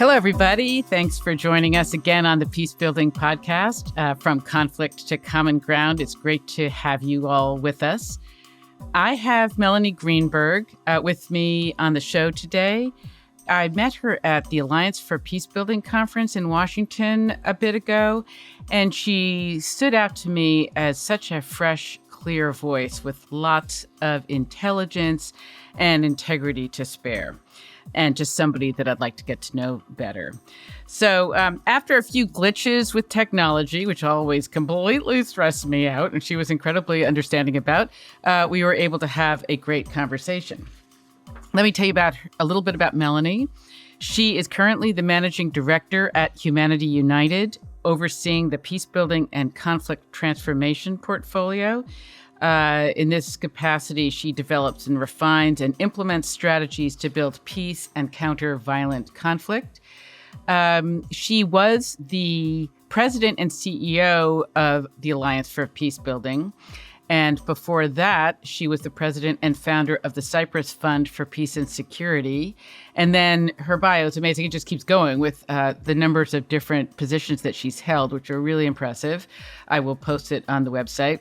Hello, everybody. Thanks for joining us again on the Peace Building Podcast, From Conflict to Common Ground. It's great to have you all with us. I have Melanie Greenberg with me on the show today. I met her at the Alliance for Peace Building Conference in Washington a bit ago, and she stood out to me as such a fresh, clear voice with lots of intelligence and integrity to spare, and just somebody that I'd like to get to know better. So after a few glitches with technology, which always completely stressed me out, and she was incredibly understanding about, we were able to have a great conversation. Let me tell you a little bit about Melanie. She is currently the managing director at Humanity United, overseeing the peace building and conflict transformation portfolio. In this capacity, she develops and refines and implements strategies to build peace and counter violent conflict. She was the president and CEO of the Alliance for Peace Building. And before that, she was the president and founder of the Cyprus Fund for Peace and Security. And then her bio is amazing. It just keeps going with the numbers of different positions that she's held, which are really impressive. I will post it on the website.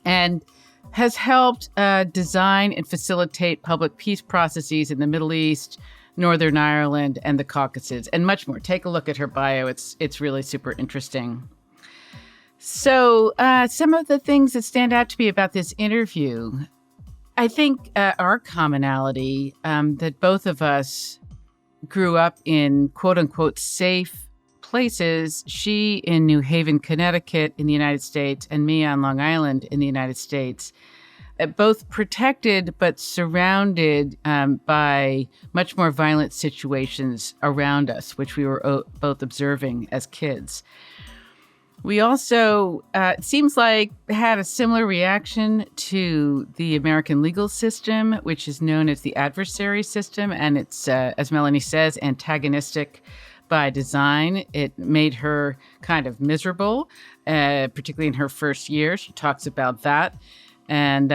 And has helped design and facilitate public peace processes in the Middle East, Northern Ireland, and the Caucasus, and much more. Take a look at her bio. It's really super interesting. So some of the things that stand out to me about this interview, I think our commonality, that both of us grew up in quote unquote safe places, she in New Haven, Connecticut in the United States, and me on Long Island in the United States, both protected but surrounded by much more violent situations around us, which we were both observing as kids. We also, it seems like, had a similar reaction to the American legal system, which is known as the adversary system. And it's, as Melanie says, antagonistic by design. It made her kind of miserable, particularly in her first year. She talks about that. And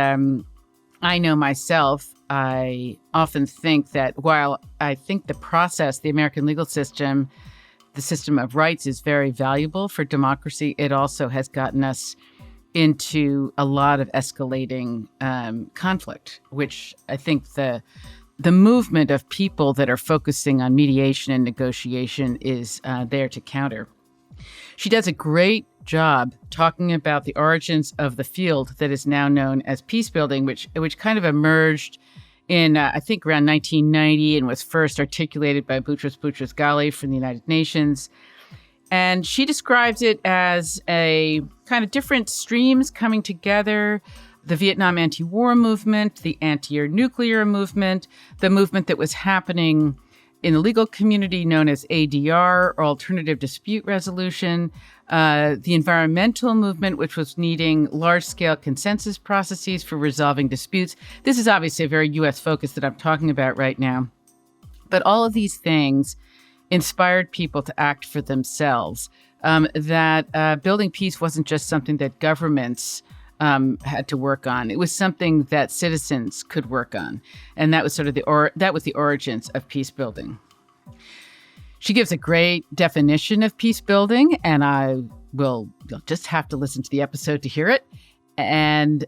I know myself, I often think that while I think the American legal system, the system of rights is very valuable for democracy, it also has gotten us into a lot of escalating conflict, which I think the movement of people that are focusing on mediation and negotiation is there to counter. She does a great job talking about the origins of the field that is now known as peace building, which kind of emerged in, I think, around 1990 and was first articulated by Boutros Boutros-Ghali from the United Nations. And she describes it as a kind of different streams coming together: the Vietnam anti-war movement, the anti-nuclear movement, the movement that was happening in the legal community known as ADR, or alternative dispute resolution, the environmental movement, which was needing large-scale consensus processes for resolving disputes. This is obviously a very U.S. focus that I'm talking about right now. But all of these things inspired people to act for themselves, that building peace wasn't just something that governments had to work on. It was something that citizens could work on. And that was sort of the origins of peace building. She gives a great definition of peace building, and you'll just have to listen to the episode to hear it. And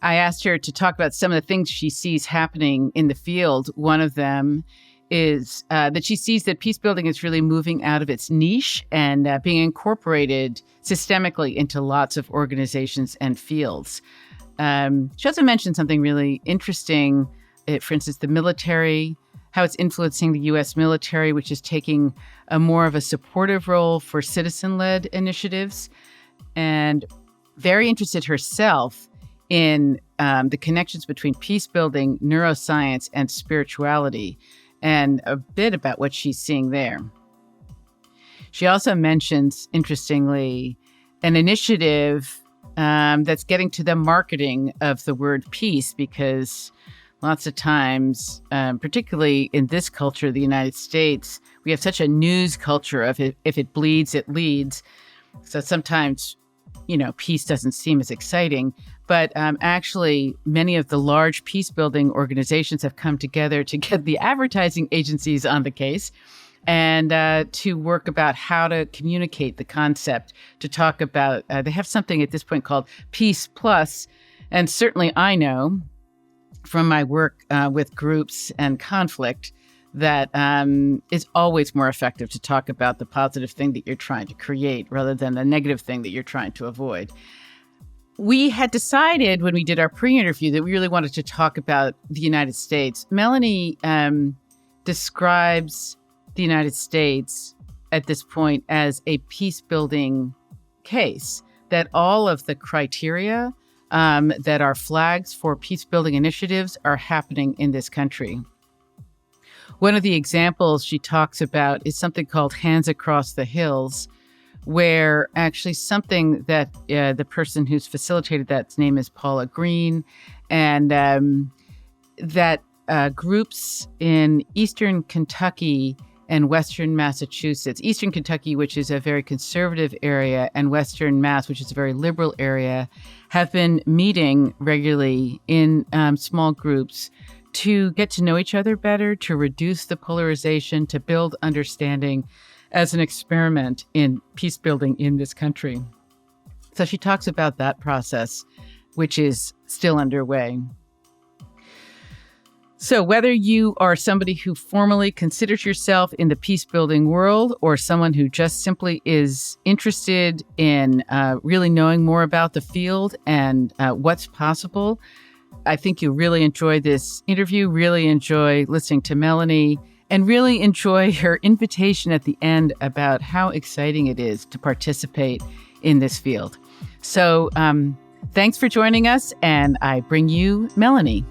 I asked her to talk about some of the things she sees happening in the field. One of them is that she sees that peace building is really moving out of its niche and being incorporated systemically into lots of organizations and fields. She also mentioned something really interesting, for instance, the military, how it's influencing the U.S. military, which is taking a more of a supportive role for citizen-led initiatives, and very interested herself in the connections between peace building, neuroscience, and spirituality, and a bit about what she's seeing there. She also mentions, interestingly, an initiative that's getting to the marketing of the word peace, because lots of times, particularly in this culture, the United States, we have such a news culture of if it bleeds, it leads. So sometimes, peace doesn't seem as exciting. But actually, many of the large peace-building organizations have come together to get the advertising agencies on the case and to work about how to communicate the concept, to talk about, they have something at this point called Peace Plus. And certainly I know from my work with groups and conflict that it's always more effective to talk about the positive thing that you're trying to create rather than the negative thing that you're trying to avoid. We had decided when we did our pre-interview that we really wanted to talk about the United States. Melanie describes the United States at this point as a peace-building case, that all of the criteria that are flags for peace-building initiatives are happening in this country. One of the examples she talks about is something called Hands Across the Hills, where actually something that the person who's facilitated that's name is Paula Green, and that groups in eastern Kentucky and western Massachusetts, eastern Kentucky, which is a very conservative area, and western Mass, which is a very liberal area, have been meeting regularly in small groups to get to know each other better, to reduce the polarization, to build understanding as an experiment in peace building in this country. So she talks about that process, which is still underway. So whether you are somebody who formally considers yourself in the peace building world or someone who just simply is interested in really knowing more about the field and what's possible, I think you'll really enjoy this interview, really enjoy listening to Melanie, and really enjoy her invitation at the end about how exciting it is to participate in this field. So thanks for joining us, and I bring you Melanie.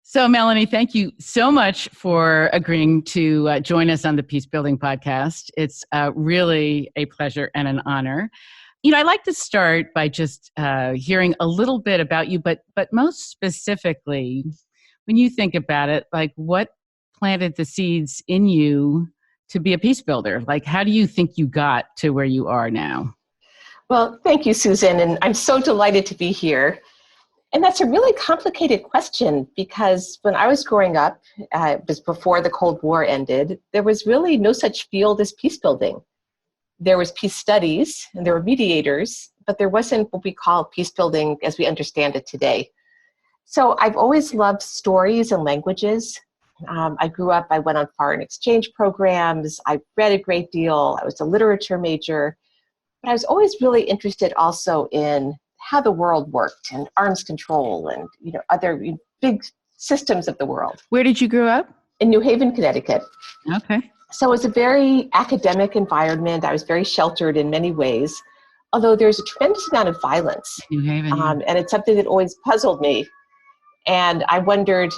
So, Melanie, thank you so much for agreeing to join us on the Peace Building Podcast. It's really a pleasure and an honor. You know, I like to start by just hearing a little bit about you, but most specifically, when you think about it, like what planted the seeds in you to be a peace builder? Like, how do you think you got to where you are now? Well, thank you, Susan, and I'm so delighted to be here. And that's a really complicated question because when I was growing up, it was before the Cold War ended, there was really no such field as peace building. There was peace studies and there were mediators, but there wasn't what we call peace building as we understand it today. So I've always loved stories and languages. I grew up, I went on foreign exchange programs, I read a great deal, I was a literature major, but I was always really interested also in how the world worked and arms control and other big systems of the world. Where did you grow up? In New Haven, Connecticut. Okay. So it was a very academic environment. I was very sheltered in many ways, although there's a tremendous amount of violence. New Haven, and it's something that always puzzled me. And I wondered,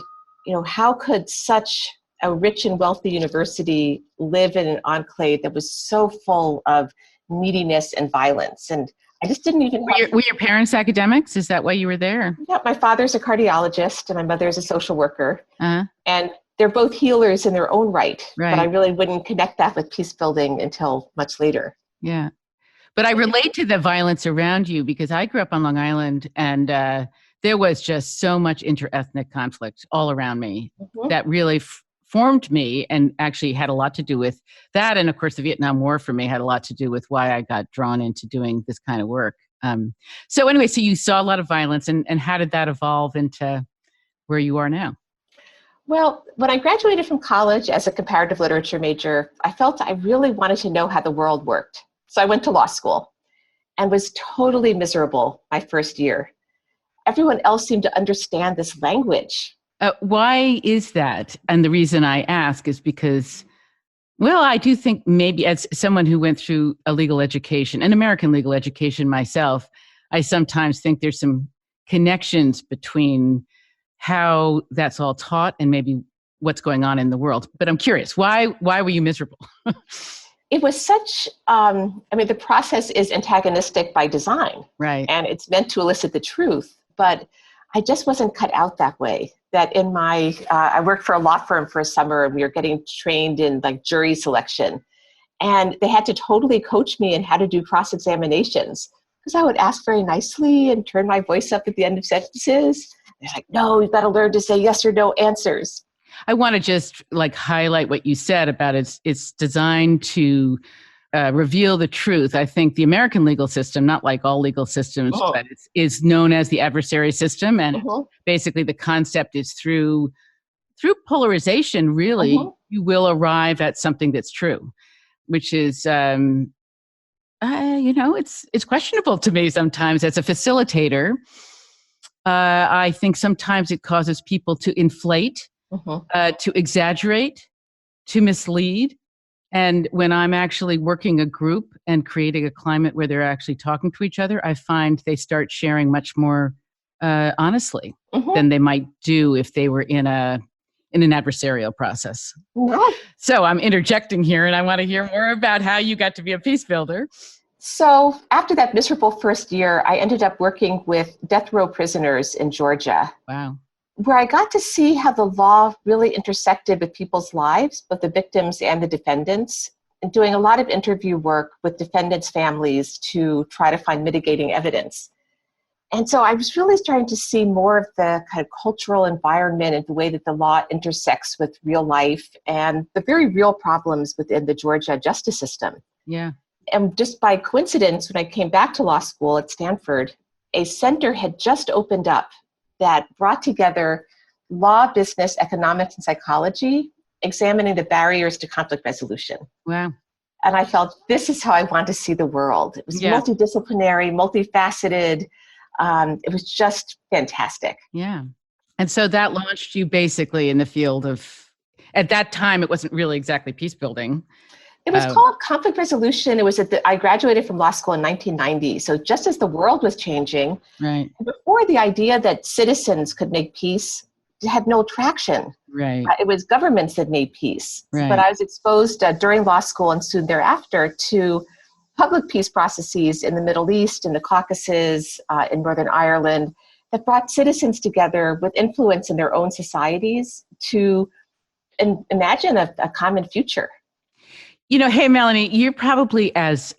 how could such a rich and wealthy university live in an enclave that was so full of neediness and violence? And I just didn't even... Were your parents academics? Is that why you were there? Yeah, my father's a cardiologist and my mother's a social worker. Uh-huh. And they're both healers in their own right. But I Right. really wouldn't connect that with peace building until much later. Yeah. But I relate to the violence around you because I grew up on Long Island and there was just so much interethnic conflict all around me that really formed me and actually had a lot to do with that. And of course, the Vietnam War for me had a lot to do with why I got drawn into doing this kind of work. So anyway, so you saw a lot of violence and how did that evolve into where you are now? Well, when I graduated from college as a comparative literature major, I felt I really wanted to know how the world worked. So I went to law school and was totally miserable my first year. Everyone else seemed to understand this language. Why is that? And the reason I ask is because, well, I do think maybe as someone who went through a legal education, an American legal education myself, I sometimes think there's some connections between how that's all taught and maybe what's going on in the world. But I'm curious, why were you miserable? It was such, the process is antagonistic by design. Right. And it's meant to elicit the truth. But I just wasn't cut out that way. That in I worked for a law firm for a summer and we were getting trained in like jury selection. And they had to totally coach me in how to do cross-examinations. Because I would ask very nicely and turn my voice up at the end of sentences. They're like, no, you've got to learn to say yes or no answers. I want to just like highlight what you said about it's designed to reveal the truth. I think the American legal system, not like all legal systems, but is known as the adversarial system. And basically the concept is through polarization, really, you will arrive at something that's true, which is, it's questionable to me sometimes as a facilitator. I think sometimes it causes people to inflate, to exaggerate, to mislead. And when I'm actually working a group and creating a climate where they're actually talking to each other, I find they start sharing much more honestly than they might do if they were in an adversarial process. So I'm interjecting here, and I want to hear more about how you got to be a peace builder. So after that miserable first year, I ended up working with death row prisoners in Georgia. Wow. Where I got to see how the law really intersected with people's lives, both the victims and the defendants, and doing a lot of interview work with defendants' families to try to find mitigating evidence. And so I was really starting to see more of the kind of cultural environment and the way that the law intersects with real life and the very real problems within the Georgia justice system. Yeah. And just by coincidence, when I came back to law school at Stanford, a center had just opened up that brought together law, business, economics, and psychology, examining the barriers to conflict resolution. Wow. And I felt this is how I want to see the world. It was multidisciplinary, multifaceted. It was just fantastic. Yeah. And so that launched you basically in the field of, at that time, it wasn't really exactly peace building. It was called conflict resolution. It was I graduated from law school in 1990. So just as the world was changing, right. Before the idea that citizens could make peace had no traction. Right. It was governments that made peace. Right. But I was exposed during law school and soon thereafter to public peace processes in the Middle East, in the Caucasus, in Northern Ireland, that brought citizens together with influence in their own societies to imagine a common future. Hey, Melanie, you're probably as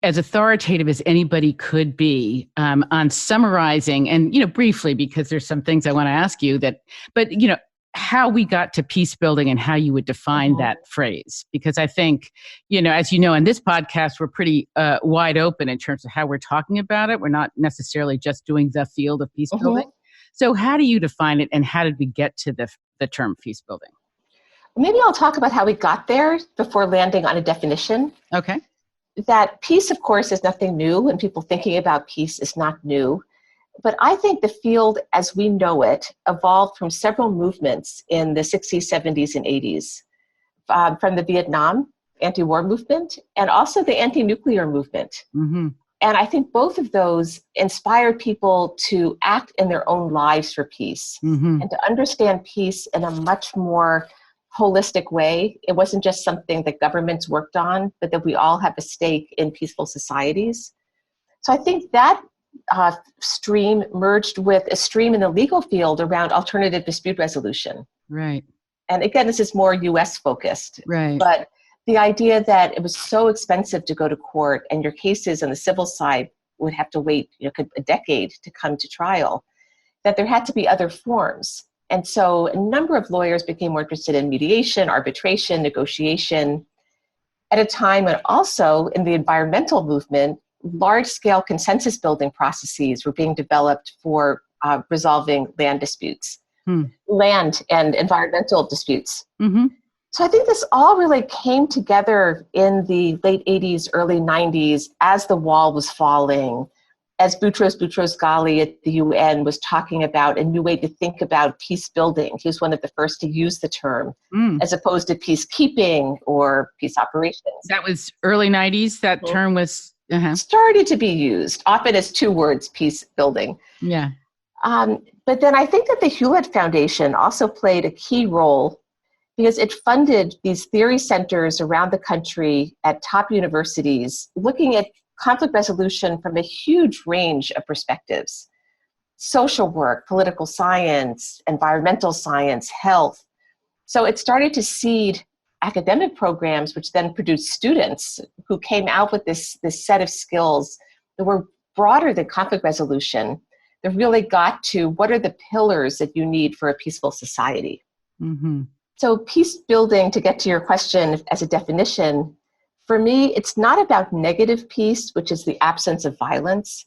authoritative as anybody could be on summarizing and, briefly, because there's some things I want to ask you but how we got to peace building and how you would define that phrase. Because I think, as you know, in this podcast, we're pretty wide open in terms of how we're talking about it. We're not necessarily just doing the field of peace building. So how do you define it, and how did we get to the term peace building? Maybe I'll talk about how we got there before landing on a definition. Okay. That peace, of course, is nothing new, and people thinking about peace is not new. But I think the field as we know it evolved from several movements in the 60s, 70s, and 80s, from the Vietnam anti-war movement and also the anti-nuclear movement. And I think both of those inspired people to act in their own lives for peace and to understand peace in a much more holistic way. It wasn't just something that governments worked on, but that we all have a stake in peaceful societies. So I think that stream merged with a stream in the legal field around alternative dispute resolution. Right. And again, this is more US focused. Right. But the idea that it was so expensive to go to court and your cases on the civil side would have to wait a decade to come to trial, that there had to be other forms. And so a number of lawyers became more interested in mediation, arbitration, negotiation, at a time when also in the environmental movement, large-scale consensus building processes were being developed for resolving land disputes, land and environmental disputes. So I think this all really came together in the late 80s, early 90s as the wall was falling, as Boutros Ghali at the UN was talking about a new way to think about peace building. He was one of the first to use the term, as opposed to peacekeeping or peace operations. That was early 90s, that term was... started to be used, often as two words, peace building. Yeah. But then I think that the Hewlett Foundation also played a key role because it funded these theory centers around the country at top universities, looking at conflict resolution from a huge range of perspectives: social work, political science, environmental science, health. So it started to seed academic programs, which then produced students who came out with this set of skills that were broader than conflict resolution, that really got to what are the pillars that you need for a peaceful society. Mm-hmm. So peace building, to get to your question as a definition, for me, it's not about negative peace, which is the absence of violence.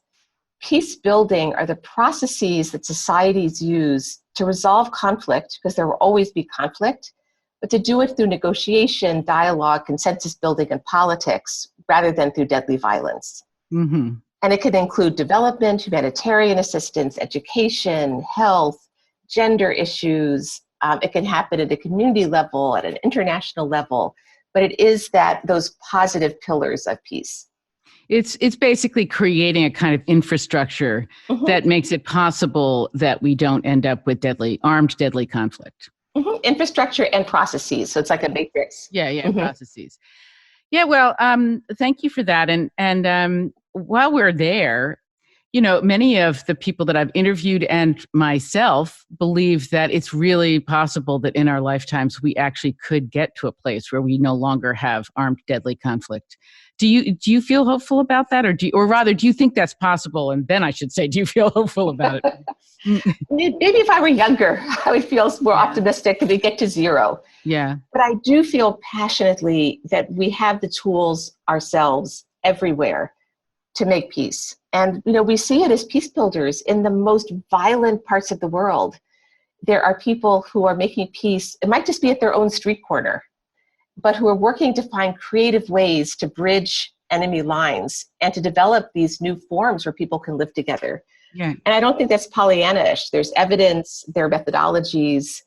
Peace building are the processes that societies use to resolve conflict, because there will always be conflict, but to do it through negotiation, dialogue, consensus building, and politics, rather than through deadly violence. Mm-hmm. And it can include development, humanitarian assistance, education, health, gender issues. It can happen at a community level, at an international level, but it is those positive pillars of peace. It's basically creating a kind of infrastructure that makes it possible that we don't end up with armed deadly conflict. Infrastructure and processes. So it's like a matrix. Yeah, processes. Yeah, well, thank you for that. And while we're there, many of the people that I've interviewed and myself believe that it's really possible that in our lifetimes we actually could get to a place where we no longer have armed deadly conflict. Do you feel hopeful about that, or rather, do you think that's possible? And then I should say, do you feel hopeful about it? Maybe if I were younger, I would feel more optimistic if we get to zero. Yeah. But I do feel passionately that we have the tools ourselves everywhere to make peace. And, we see it as peace builders in the most violent parts of the world. There are people who are making peace. It might just be at their own street corner, but who are working to find creative ways to bridge enemy lines and to develop these new forms where people can live together. Yeah. And I don't think that's Pollyanna-ish. There's evidence, there are methodologies.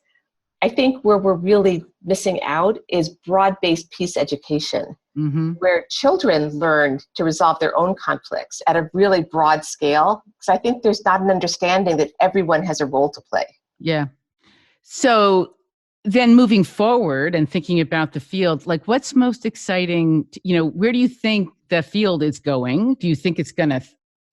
I think where we're really missing out is broad-based peace education, where children learn to resolve their own conflicts at a really broad scale. Because I think there's not an understanding that everyone has a role to play. Yeah. So then moving forward and thinking about the field, like what's most exciting, where do you think the field is going? Do you think it's going to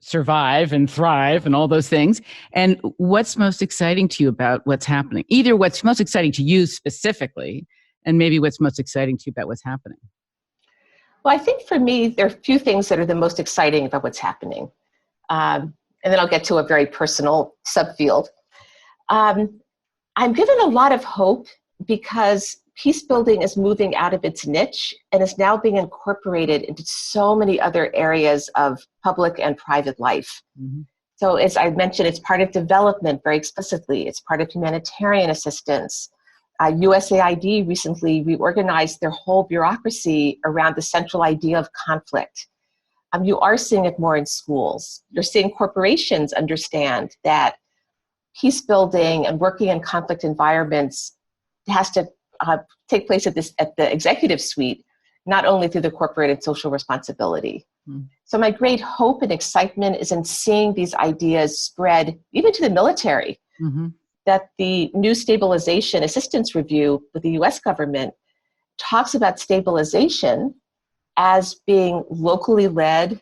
survive and thrive and all those things? And what's most exciting to you about what's happening? Either what's most exciting to you specifically, and maybe what's most exciting to you about what's happening. Well, I think for me, there are a few things that are the most exciting about what's happening. And then I'll get to a very personal subfield. I'm given a lot of hope because peace building is moving out of its niche and is now being incorporated into so many other areas of public and private life. So as I mentioned, it's part of development very explicitly. It's part of humanitarian assistance. USAID recently reorganized their whole bureaucracy around the central idea of conflict. You are seeing it more in schools. You're seeing corporations understand that peace building and working in conflict environments has to take place at the executive suite, not only through the corporate and social responsibility. So my great hope and excitement is in seeing these ideas spread even to the military, that the new stabilization assistance review with the US government talks about stabilization as being locally led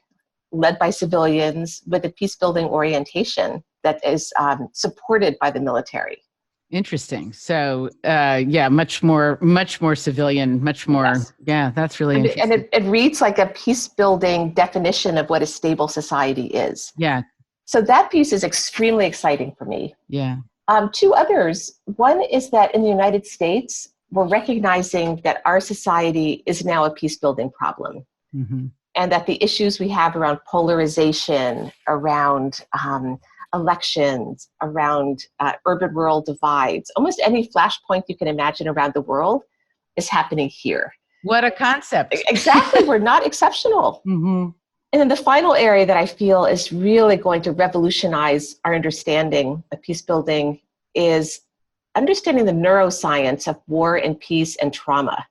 by civilians with a peace building orientation that is supported by the military. Interesting. So, much more civilian, much more. Yes. Yeah, that's really interesting. And it reads like a peace building definition of what a stable society is. Yeah. So that piece is extremely exciting for me. Yeah. Two others. One is that in the United States, we're recognizing that our society is now a peace building problem. And that the issues we have around polarization, around elections, around urban-rural divides, almost any flashpoint you can imagine around the world is happening here. What a concept. Exactly. We're not exceptional. And then the final area that I feel is really going to revolutionize our understanding of peace building is understanding the neuroscience of war and peace and trauma.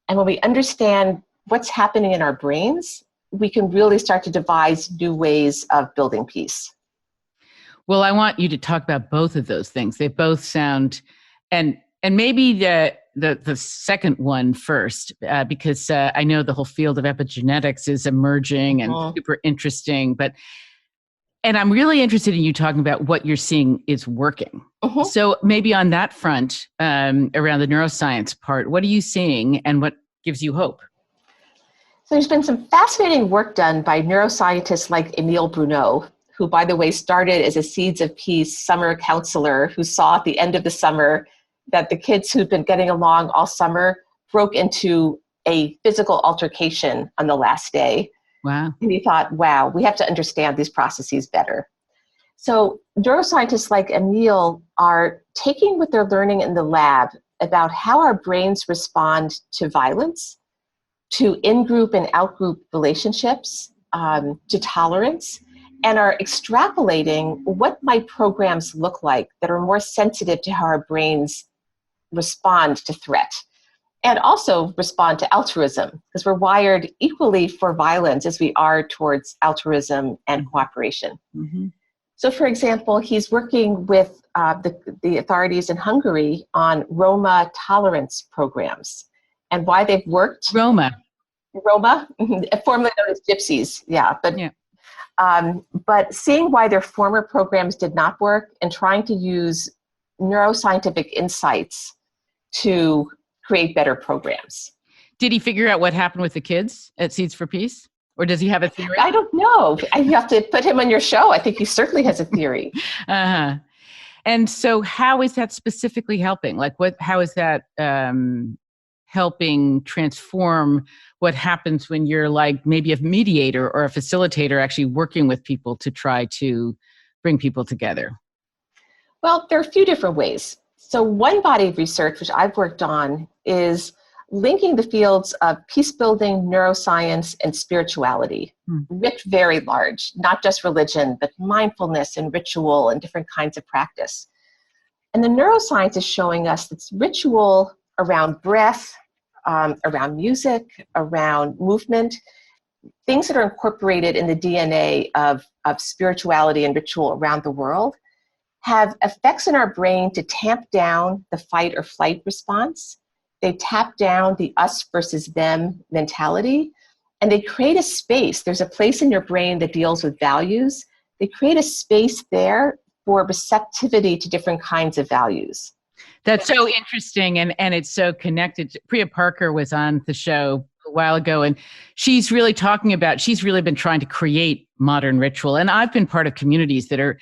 And when we understand what's happening in our brains, we can really start to devise new ways of building peace. Well, I want you to talk about both of those things. They both sound, and maybe the second one first, because I know the whole field of epigenetics is emerging and super interesting. And I'm really interested in you talking about what you're seeing is working. So maybe on that front, around the neuroscience part, what are you seeing and what gives you hope? So there's been some fascinating work done by neuroscientists like Emile Bruneau, who, by the way, started as a Seeds of Peace summer counselor who saw at the end of the summer that the kids who'd been getting along all summer broke into a physical altercation on the last day. Wow. And he thought, wow, we have to understand these processes better. So neuroscientists like Emile are taking what they're learning in the lab about how our brains respond to violence, to in-group and out-group relationships, to tolerance, and are extrapolating what might programs look like that are more sensitive to how our brains respond to threat, and also respond to altruism, because we're wired equally for violence as we are towards altruism and cooperation. Mm-hmm. So, for example, he's working with the authorities in Hungary on Roma tolerance programs and why they've worked. Roma, formerly known as gypsies, but seeing why their former programs did not work and trying to use neuroscientific insights to create better programs. Did he figure out what happened with the kids at Seeds for Peace? Or does he have a theory? I don't know. You have to put him on your show. I think he certainly has a theory. Uh-huh. And so how is that specifically helping? Like how is that helping transform what happens when you're like maybe a mediator or a facilitator actually working with people to try to bring people together? Well, there are a few different ways. So one body of research, which I've worked on, is linking the fields of peace building, neuroscience, and spirituality. Writ very large, not just religion, but mindfulness and ritual and different kinds of practice. And the neuroscience is showing us that ritual around breath, around music, around movement, things that are incorporated in the DNA of spirituality and ritual around the world have effects in our brain to tamp down the fight or flight response. They tap down the us versus them mentality, and they create a space. There's a place in your brain that deals with values. They create a space there for receptivity to different kinds of values. That's so interesting, and it's so connected. Priya Parker was on the show a while ago, and she's really talking about, she's really been trying to create modern ritual. And I've been part of communities that are,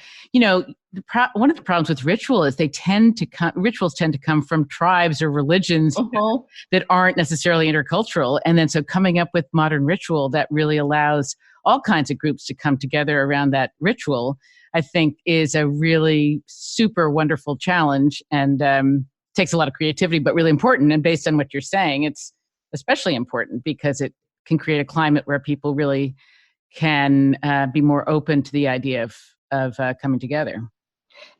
one of the problems with ritual is rituals tend to come from tribes or religions that aren't necessarily intercultural. And then so coming up with modern ritual that really allows all kinds of groups to come together around that ritual, I think is a really super wonderful challenge, and takes a lot of creativity, but really important. And based on what you're saying, it's especially important because it can create a climate where people really can be more open to the idea of coming together.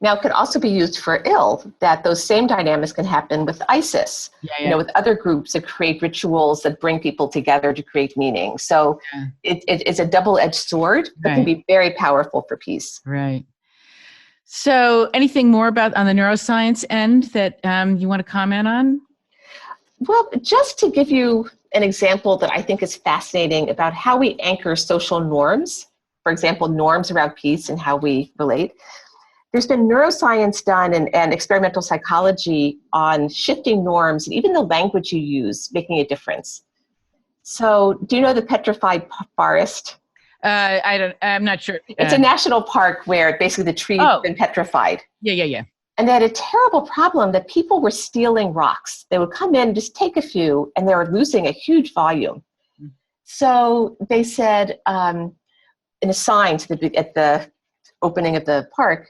Now, it could also be used for ill, that those same dynamics can happen with ISIS, with other groups that create rituals that bring people together to create meaning. So it's a double-edged sword that can be very powerful for peace. Right. So anything more on the neuroscience end that you want to comment on? Well, just to give you an example that I think is fascinating about how we anchor social norms, for example, norms around peace and how we relate. There's been neuroscience done and experimental psychology on shifting norms and even the language you use making a difference. So do you know the petrified forest? I'm not sure. It's a national park where basically the trees have been petrified. Yeah. And they had a terrible problem that people were stealing rocks. They would come in, just take a few, and they were losing a huge volume. So they said in a sign at the opening of the park,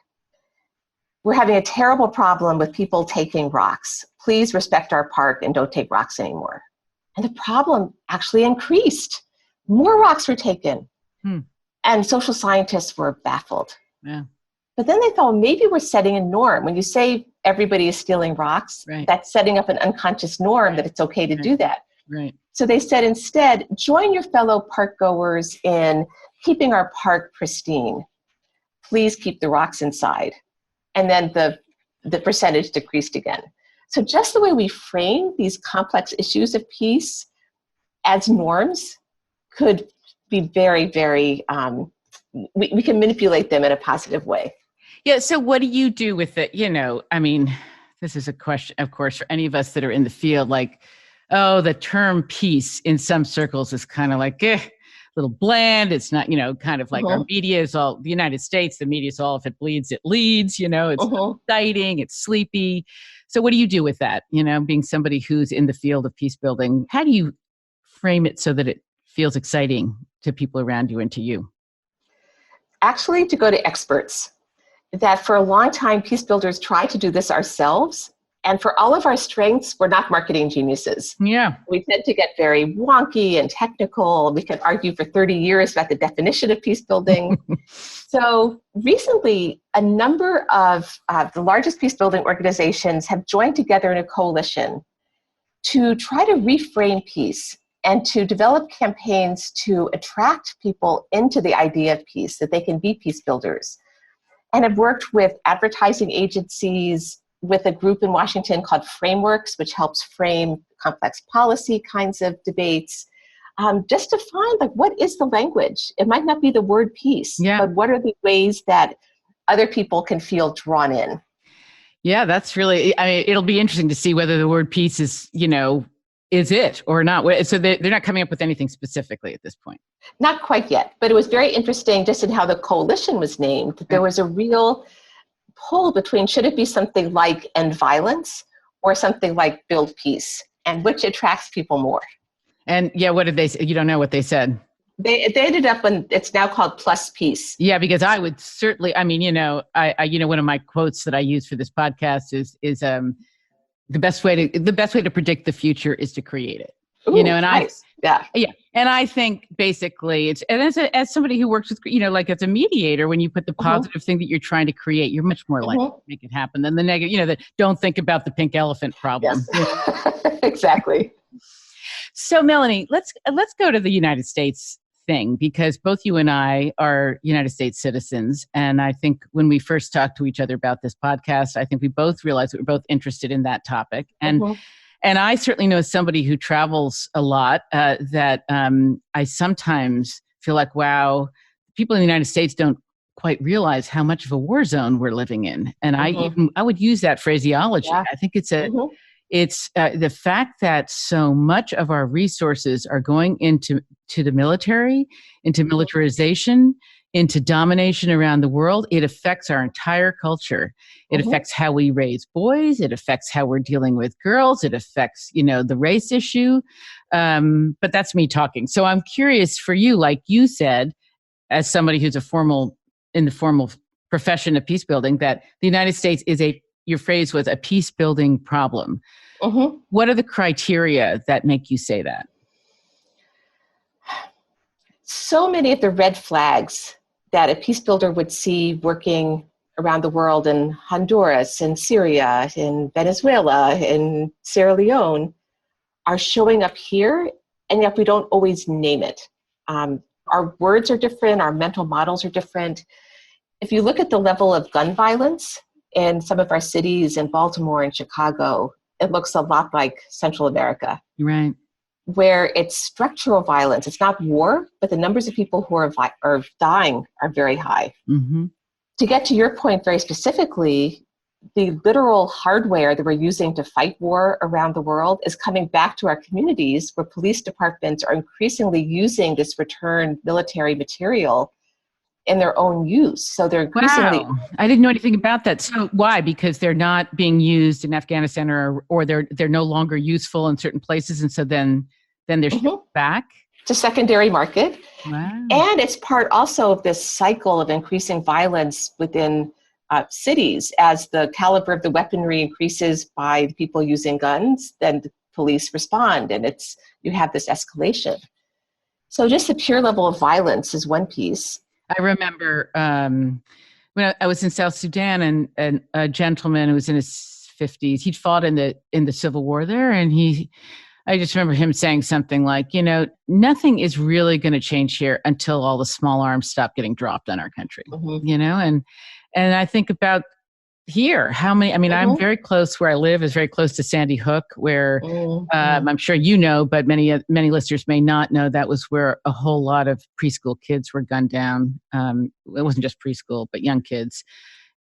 "We're having a terrible problem with people taking rocks. Please respect our park and don't take rocks anymore." And the problem actually increased. More rocks were taken. And social scientists were baffled. Yeah. But then they thought, maybe we're setting a norm. When you say everybody is stealing rocks, that's setting up an unconscious norm that it's okay to do that. Right. So they said instead, join your fellow park goers in keeping our park pristine. Please keep the rocks inside. And then the percentage decreased again. So just the way we frame these complex issues of peace as norms could be very, very, we can manipulate them in a positive way. Yeah. So what do you do with it? This is a question, of course, for any of us that are in the field, like, Oh, the term peace in some circles is kind of like, a little bland. It's not, kind of like our media is all, the United States, the media is all, if it bleeds, it leads, it's exciting, it's sleepy. So what do you do with that? Being somebody who's in the field of peace building, how do you frame it so that it feels exciting to people around you and to you? Actually, to go to experts. That for a long time, peace builders tried to do this ourselves. And for all of our strengths, we're not marketing geniuses. Yeah. We tend to get very wonky and technical. We could argue for 30 years about the definition of peace building. So recently, a number of the largest peace building organizations have joined together in a coalition to try to reframe peace and to develop campaigns to attract people into the idea of peace, that they can be peace builders. And have worked with advertising agencies, with a group in Washington called Frameworks, which helps frame complex policy kinds of debates, just to find, like, what is the language? It might not be the word peace, but what are the ways that other people can feel drawn in? Yeah, that's really, it'll be interesting to see whether the word peace is, is it or not. So they're not coming up with anything specifically at this point. Not quite yet, but it was very interesting just in how the coalition was named. There was a real pull between, should it be something like end violence or something like build peace, and which attracts people more. And what did they say? You don't know what they said. They ended up on, it's now called plus peace. Yeah, because I would certainly, I one of my quotes that I use for this podcast is the best way to predict the future is to create it. Ooh, nice. And I think basically as somebody who works with, like as a mediator, when you put the positive thing that you're trying to create, you're much more likely to make it happen than the negative, that don't think about the pink elephant problem. Yes. Exactly. So Melanie, let's go to the United States thing, because both you and I are United States citizens. And I think when we first talked to each other about this podcast, I think we both realized that we're both interested in that topic. And I certainly know somebody who travels a lot, that I sometimes feel like, wow, people in the United States don't quite realize how much of a war zone we're living in. And I would use that phraseology. Yeah. I think it's the fact that so much of our resources are going into the military, into militarization, into domination around the world. It affects our entire culture. It affects how we raise boys. It affects how we're dealing with girls. It affects, the race issue. But that's me talking. So I'm curious for you, like you said, as somebody who's in the formal profession of peace building, that the United States is your phrase was a peace building problem. What are the criteria that make you say that? So many of the red flags that a peace builder would see working around the world in Honduras, in Syria, in Venezuela, in Sierra Leone are showing up here, and yet we don't always name it. Our words are different, our mental models are different. If you look at the level of gun violence in some of our cities in Baltimore and Chicago, it looks a lot like Central America. Right. Where it's structural violence. It's not war, but the numbers of people who are dying are very high. To get to your point very specifically, the literal hardware that we're using to fight war around the world is coming back to our communities, where police departments are increasingly using this returned military material in their own use. So they're increasingly... Wow. I didn't know anything about that. So why? Because they're not being used in Afghanistan, or they're no longer useful in certain places, and so then they're shipped back? It's a secondary market. Wow. And it's part also of this cycle of increasing violence within cities. As the caliber of the weaponry increases by the people using guns, then the police respond, and you have this escalation. So just the pure level of violence is one piece. I remember when I was in South Sudan, and a gentleman who was in his 50s, he'd fought in the Civil War there, and I just remember him saying something like, nothing is really going to change here until all the small arms stop getting dropped on our country, and I think about here, how many, I'm very close, where I live is very close to Sandy Hook, where I'm sure but many listeners may not know, that was where a whole lot of preschool kids were gunned down. It wasn't just preschool, but young kids,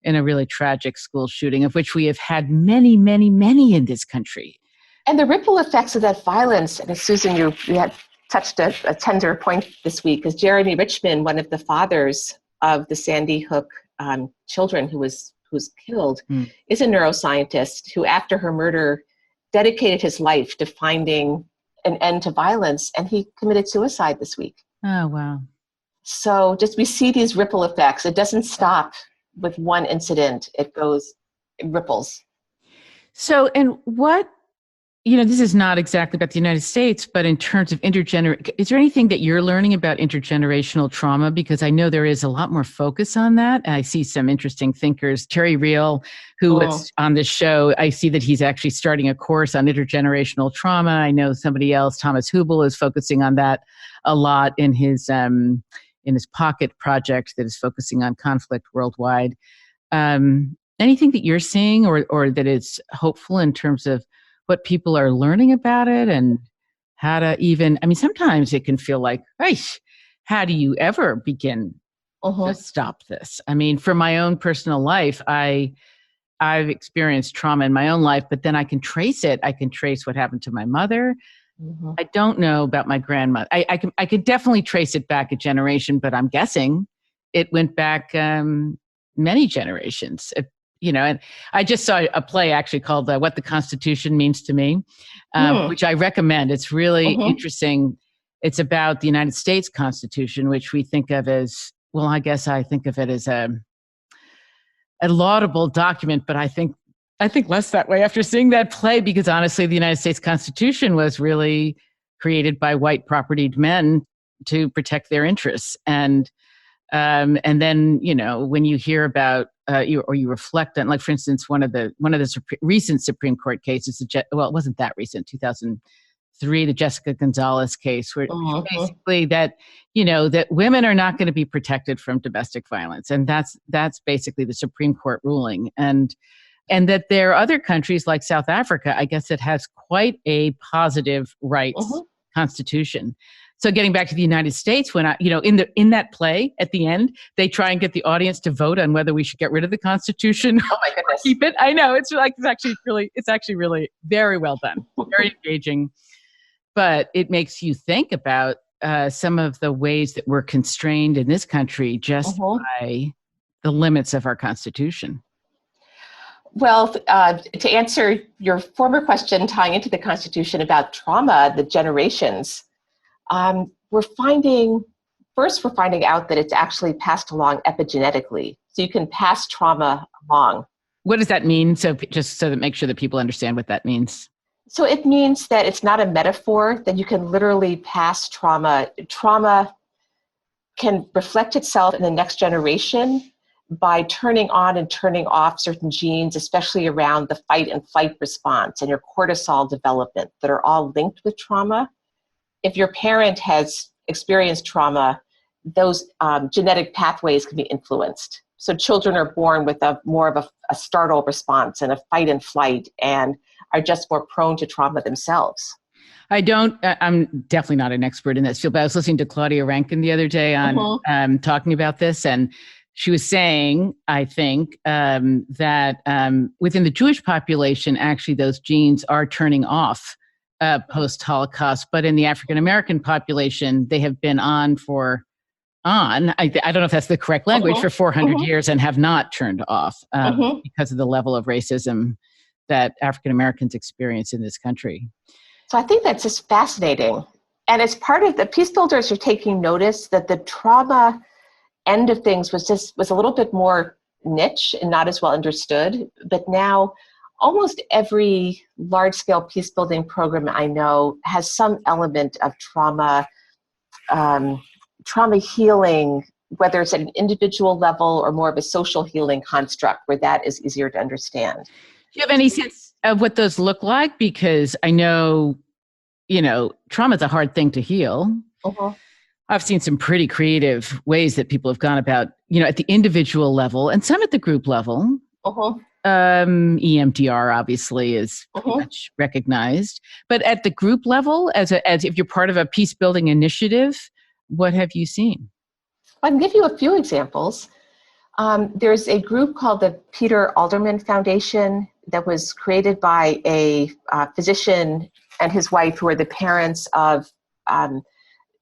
in a really tragic school shooting, of which we have had many, many, many in this country. And the ripple effects of that violence, and Susan, you had touched a tender point this week, because Jeremy Richmond, one of the fathers of the Sandy Hook children who's killed, is a neuroscientist who, after her murder, dedicated his life to finding an end to violence, and he committed suicide this week. Oh, wow. So just we see these ripple effects. It doesn't stop with one incident. It ripples. So, and what, this is not exactly about the United States, but in terms of is there anything that you're learning about intergenerational trauma? Because I know there is a lot more focus on that. And I see some interesting thinkers. Terry Real, who was on this show, I see that he's actually starting a course on intergenerational trauma. I know somebody else, Thomas Hubel, is focusing on that a lot in his Pocket project that is focusing on conflict worldwide. Anything that you're seeing or that is hopeful in terms of what people are learning about it and how to sometimes it can feel like, hey, how do you ever begin to stop this? I mean, for my own personal life, I've experienced trauma in my own life, but then I can trace it. I can trace what happened to my mother. I don't know about my grandmother. I could definitely trace it back a generation, but I'm guessing it went back many generations. And I just saw a play actually called What the Constitution Means to Me, which I recommend. It's really interesting. It's about the United States Constitution, which we think of as, well, I guess I think of it as a laudable document, but I think less that way after seeing that play, because honestly, the United States Constitution was really created by white propertied men to protect their interests. And then, when you hear about you reflect on, like, for instance, one of the recent Supreme Court cases, it wasn't that recent, 2003, the Jessica Gonzalez case, where basically that women are not going to be protected from domestic violence, and that's basically the Supreme Court ruling, and that there are other countries like South Africa, I guess, that has quite a positive rights constitution. So getting back to the United States, when in that play at the end, they try and get the audience to vote on whether we should get rid of the Constitution or keep it. I know it's actually really very well done, very engaging. But it makes you think about some of the ways that we're constrained in this country just by the limits of our Constitution. Well, to answer your former question tying into the Constitution about trauma, the generations. We're finding out that it's actually passed along epigenetically. So you can pass trauma along. What does that mean? So just so that make sure that people understand what that means. So it means that it's not a metaphor, that you can literally pass trauma. Trauma can reflect itself in the next generation by turning on and turning off certain genes, especially around the fight and flight response and your cortisol development, that are all linked with trauma. If your parent has experienced trauma, those genetic pathways can be influenced. So children are born with more of a startle response and a fight and flight, and are just more prone to trauma themselves. I'm definitely not an expert in this field, but I was listening to Claudia Rankin the other day on talking about this, and she was saying, I think, that within the Jewish population, actually those genes are turning off post-Holocaust, but in the African-American population, they have been on. I don't know if that's the correct language, for 400 years and have not turned off because of the level of racism that African-Americans experience in this country. So I think that's just fascinating. And as part of the Peace Builders are taking notice that the trauma end of things was a little bit more niche and not as well understood. But now almost every large-scale peace building program I know has some element of trauma healing, whether it's at an individual level or more of a social healing construct where that is easier to understand. Do you have any sense of what those look like? Because I know, trauma is a hard thing to heal. I've seen some pretty creative ways that people have gone about, at the individual level and some at the group level. EMDR obviously is pretty much recognized, but at the group level, as if you're part of a peace building initiative, what have you seen? I can give you a few examples. There's a group called the Peter Alderman Foundation that was created by a physician and his wife, who are the parents of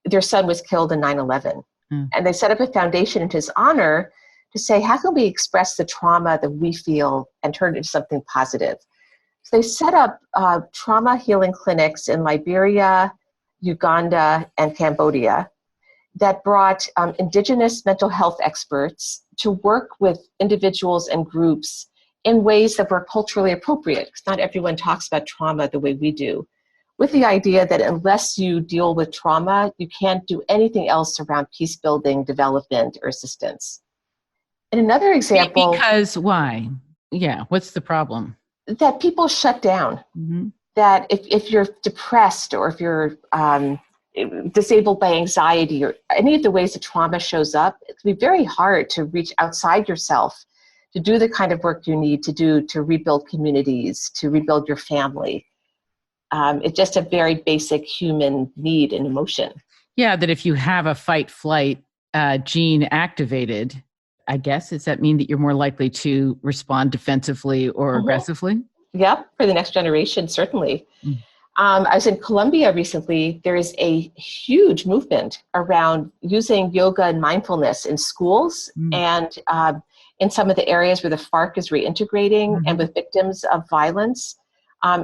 their son was killed in 9/11. And they set up a foundation in his honor to say, how can we express the trauma that we feel and turn it into something positive? So they set up trauma healing clinics in Liberia, Uganda, and Cambodia that brought indigenous mental health experts to work with individuals and groups in ways that were culturally appropriate, because not everyone talks about trauma the way we do, with the idea that unless you deal with trauma, you can't do anything else around peace building, development, or assistance. And another example— Because why? Yeah, what's the problem? That people shut down. That if you're depressed, or if you're disabled by anxiety, or any of the ways that trauma shows up, it can be very hard to reach outside yourself to do the kind of work you need to do to rebuild communities, to rebuild your family. It's just a very basic human need and emotion. Yeah, that if you have a fight-flight gene activated, I guess, does that mean that you're more likely to respond defensively or aggressively? Yeah, for the next generation, certainly. I was in Colombia recently. There is a huge movement around using yoga and mindfulness in schools and in some of the areas where the FARC is reintegrating and with victims of violence,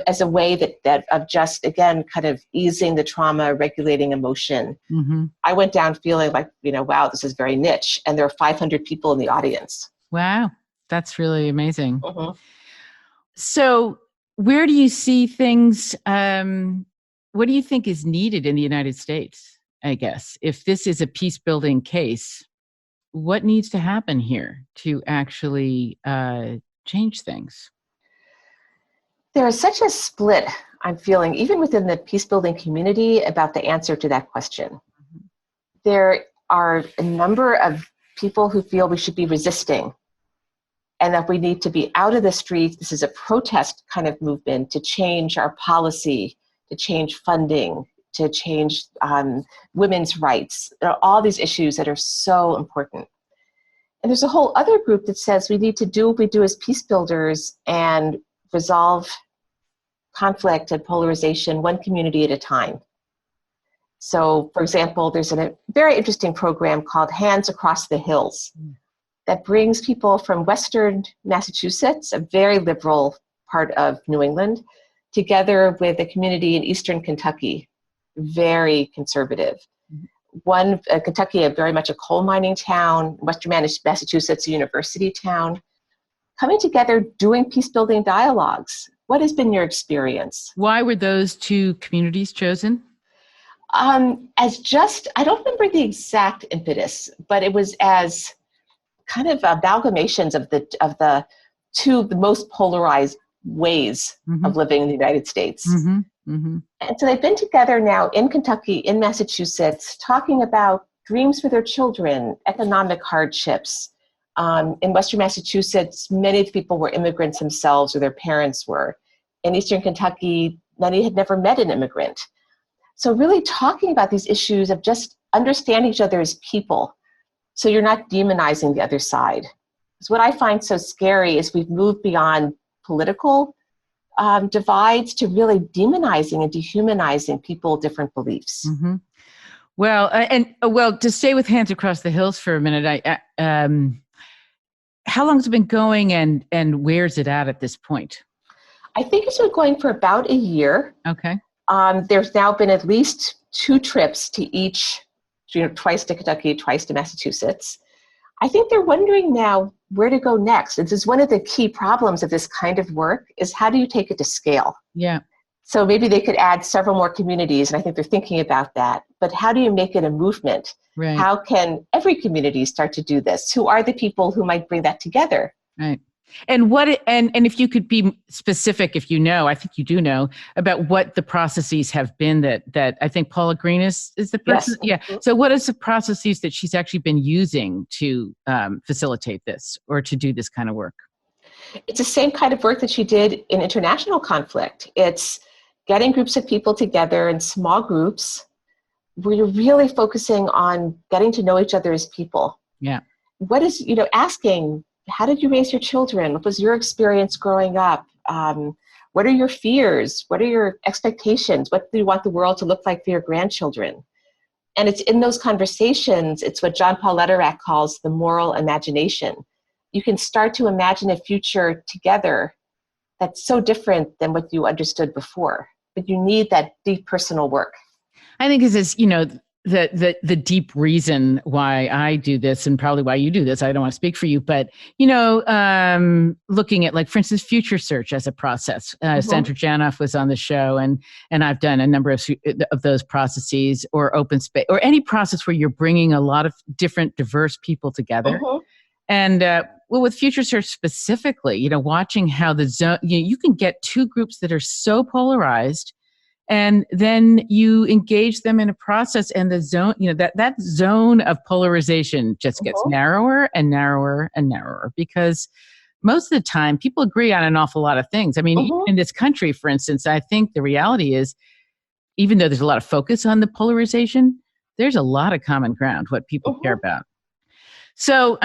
as a way that of just, again, kind of easing the trauma, regulating emotion. I went down feeling like, wow, this is very niche. And there are 500 people in the audience. Wow, that's really amazing. So where do you see things, what do you think is needed in the United States, I guess? If this is a peace building case, what needs to happen here to actually change things? There is such a split, I'm feeling, even within the peace building community, about the answer to that question. There are a number of people who feel we should be resisting and that we need to be out of the streets. This is a protest kind of movement to change our policy, to change funding, to change women's rights. There are all these issues that are so important. And there's a whole other group that says we need to do what we do as peace builders and resolve conflict and polarization one community at a time. So, for example, there's a very interesting program called Hands Across the Hills that brings people from Western Massachusetts, a very liberal part of New England, together with a community in Eastern Kentucky, very conservative. Kentucky, very much a coal mining town, Western Massachusetts, a university town, coming together, doing peace building dialogues. What has been your experience? Why were those two communities chosen? I don't remember the exact impetus, but it was as kind of amalgamations of the most polarized ways of living in the United States. And so they've been together now in Kentucky, in Massachusetts, talking about dreams for their children, economic hardships. In Western Massachusetts, many of the people were immigrants themselves or their parents were. In Eastern Kentucky, many had never met an immigrant. So really talking about these issues of just understanding each other as people, so you're not demonizing the other side. Because what I find so scary is we've moved beyond political divides to really demonizing and dehumanizing people with different beliefs. Well, to stay with Hands Across the Hills for a minute, how long has it been going and where's it at this point? I think it's been going for about a year. Okay. There's now been at least 2 trips to each, twice to Kentucky, twice to Massachusetts. I think they're wondering now where to go next. This is one of the key problems of this kind of work is how do you take it to scale? Yeah. So maybe they could add several more communities, and I think they're thinking about that. But how do you make it a movement? Right. How can every community start to do this? Who are the people who might bring that together? Right. And if you could be specific, if you know, I think you do know, about what the processes have been that I think Paula Green is the person. Yes. Yeah. So what is the processes that she's actually been using to facilitate this or to do this kind of work? It's the same kind of work that she did in international conflict. It's getting groups of people together in small groups where you're really focusing on getting to know each other as people. Yeah. What is, asking, how did you raise your children? What was your experience growing up? What are your fears? What are your expectations? What do you want the world to look like for your grandchildren? And it's in those conversations, it's what John Paul Lederach calls the moral imagination. You can start to imagine a future together that's so different than what you understood before. But you need that deep personal work. I think this is, you know, the deep reason why I do this, and probably why you do this. I don't want to speak for you, but, you know, looking at, like, for instance, future search as a process. Sandra Janoff was on the show, and I've done a number of those processes, or open space, or any process where you're bringing a lot of different diverse people together. And well, with future search specifically, you know, watching how the zone, you can get two groups that are so polarized, and then you engage them in a process, and the zone, you know, that zone of polarization just gets narrower and narrower and narrower, because most of the time people agree on an awful lot of things. I mean, even in this country, for instance, I think the reality is, even though there's a lot of focus on the polarization, there's a lot of common ground, what people care about. So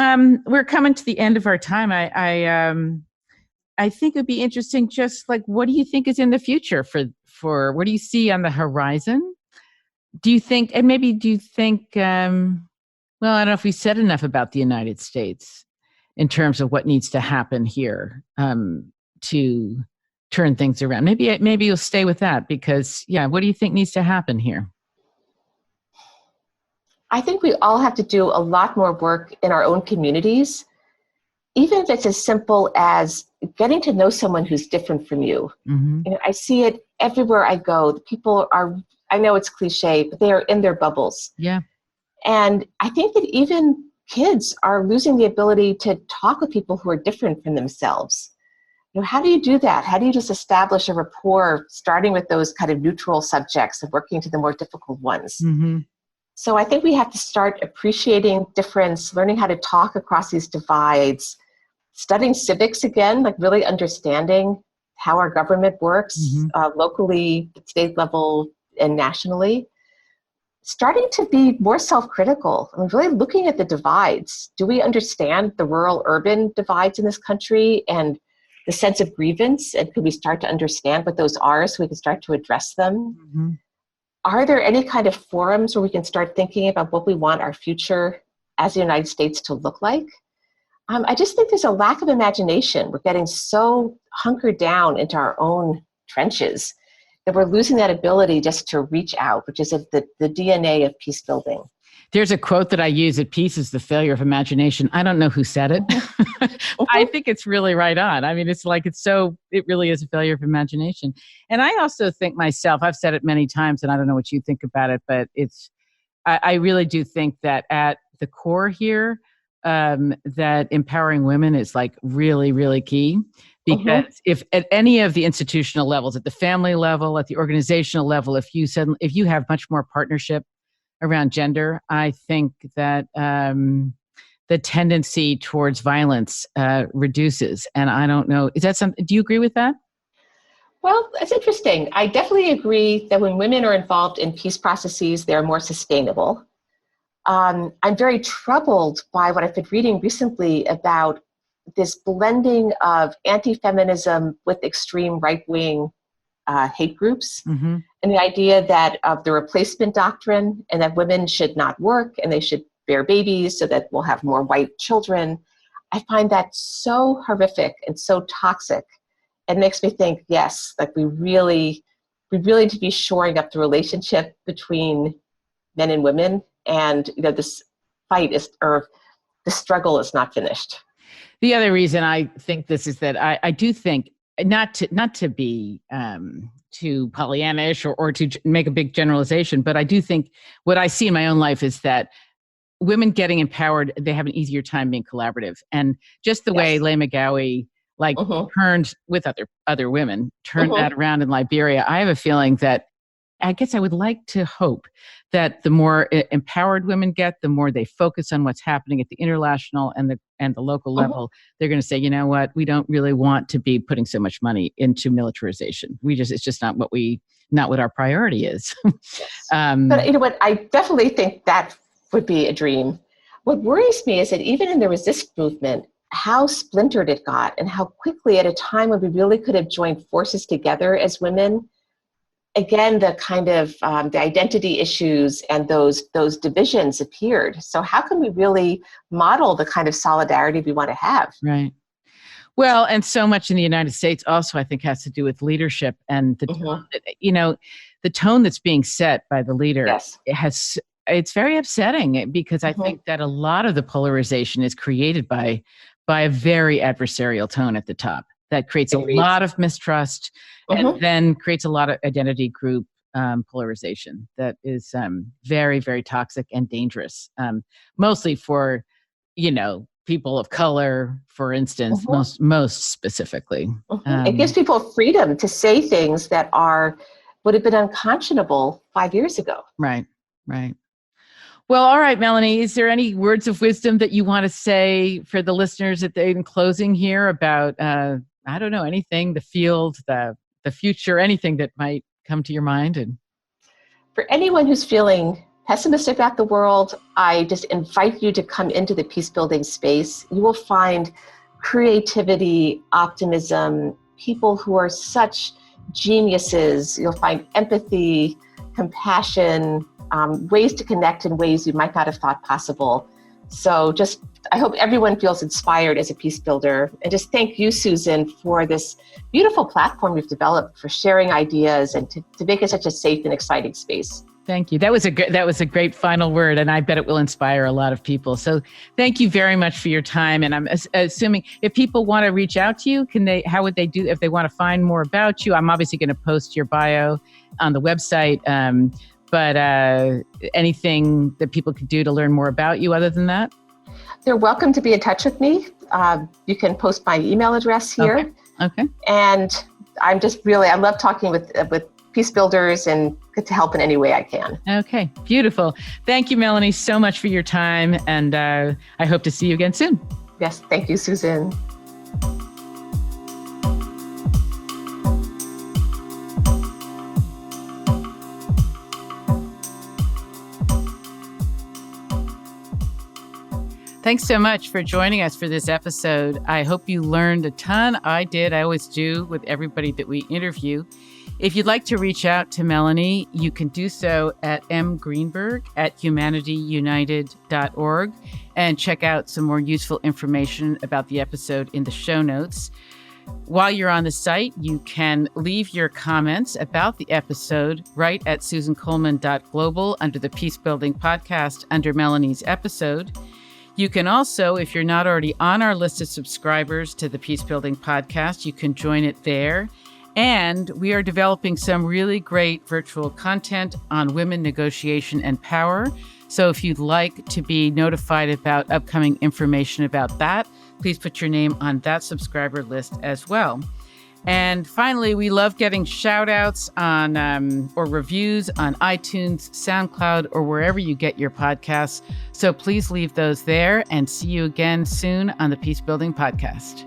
we're coming to the end of our time. I think it'd be interesting, just like, what do you think is in the future for what do you see on the horizon? Do you think, and maybe do you think, well, I don't know if we said enough about the United States in terms of what needs to happen here to turn things around. Maybe you'll stay with that, because, yeah, what do you think needs to happen here? I think we all have to do a lot more work in our own communities, even if it's as simple as getting to know someone who's different from you. You know, I see it everywhere I go. The people are, I know it's cliche, but they are in their bubbles. Yeah. And I think that even kids are losing the ability to talk with people who are different from themselves. You know, how do you do that? How do you just establish a rapport, starting with those kind of neutral subjects and working to the more difficult ones? So I think we have to start appreciating difference, learning how to talk across these divides, studying civics again, like really understanding how our government works locally, state level, and nationally. Starting to be more self-critical. I mean, really looking at the divides. Do we understand the rural-urban divides in this country and the sense of grievance? And could we start to understand what those are so we can start to address them? Are there any kind of forums where we can start thinking about what we want our future as the United States to look like? I just think there's a lack of imagination. We're getting so hunkered down into our own trenches that we're losing that ability just to reach out, which is the DNA of peace building. There's a quote that I use at Peace is the failure of imagination. I don't know who said it. I think it's really right on. I mean, it really is a failure of imagination. And I also think myself, I've said it many times, and I don't know what you think about it, but I really do think that at the core here, that empowering women is, like, really, really key. Because if at any of the institutional levels, at the family level, at the organizational level, if you have much more partnership around gender, I think that the tendency towards violence reduces. And I don't know, is that something, do you agree with that? Well, that's interesting. I definitely agree that when women are involved in peace processes, they're more sustainable. I'm very troubled by what I've been reading recently about this blending of anti-feminism with extreme right-wing hate groups, and the idea that of the replacement doctrine, and that women should not work and they should bear babies so that we'll have more white children. I find that so horrific and so toxic. It makes me think, yes, like we really need to be shoring up the relationship between men and women, and this fight the struggle is not finished. The other reason I think this is that I do think, not to be too Pollyannish or to make a big generalization, but I do think what I see in my own life is that women getting empowered, they have an easier time being collaborative. And just the way Leigh McGowie turned with other women, turned that around in Liberia, I have a feeling that, I guess I would like to hope that the more empowered women get, the more they focus on what's happening at the international and the local level. They're going to say, you know what, we don't really want to be putting so much money into militarization. It's just not what our priority is. But you know what, I definitely think that would be a dream. What worries me is that even in the resist movement, how splintered it got and how quickly, at a time when we really could have joined forces together as women, again, the kind of the identity issues and those divisions appeared. So how can we really model the kind of solidarity we want to have? Right. Well, and so much in the United States also, I think, has to do with leadership and the tone that, the tone that's being set by the leader. Yes. It's very upsetting because I think that a lot of the polarization is created by a very adversarial tone at the top that creates a lot of mistrust and then creates a lot of identity group polarization that is very, very toxic and dangerous, mostly for, people of color, for instance, most specifically. It gives people freedom to say things that would have been unconscionable 5 years ago. Right. Well, all right, Melanie, is there any words of wisdom that you want to say for the listeners in closing here about, I don't know, anything, the field, the future, anything that might come to your mind? And for anyone who's feeling pessimistic about the world, I just invite you to come into the peace building space. You will find creativity, optimism, people who are such geniuses. You'll find empathy, compassion, ways to connect in ways you might not have thought possible. So I hope everyone feels inspired as a peace builder. And just thank you, Susan, for this beautiful platform you've developed for sharing ideas and to make it such a safe and exciting space. Thank you. That was a great final word, and I bet it will inspire a lot of people. So thank you very much for your time. And I'm assuming if people want to reach out to you, how would they do if they want to find more about you? I'm obviously going to post your bio on the website, but anything that people could do to learn more about you other than that? They're welcome to be in touch with me. You can post my email address here. Okay. And I love talking with peace builders and get to help in any way I can. Okay, beautiful. Thank you, Melanie, so much for your time. And I hope to see you again soon. Yes, thank you, Susan. Thanks so much for joining us for this episode. I hope you learned a ton. I did. I always do with everybody that we interview. If you'd like to reach out to Melanie, you can do so at mgreenberg@humanityunited.org and check out some more useful information about the episode in the show notes. While you're on the site, you can leave your comments about the episode right at susancoleman.global under the Peace Building podcast under Melanie's episode. You can also, if you're not already on our list of subscribers to the Peace Building podcast, you can join it there. And we are developing some really great virtual content on women, negotiation, and power. So if you'd like to be notified about upcoming information about that, please put your name on that subscriber list as well. And finally, we love getting shout outs on or reviews on iTunes, SoundCloud, or wherever you get your podcasts. So please leave those there and see you again soon on the Peace Building Podcast.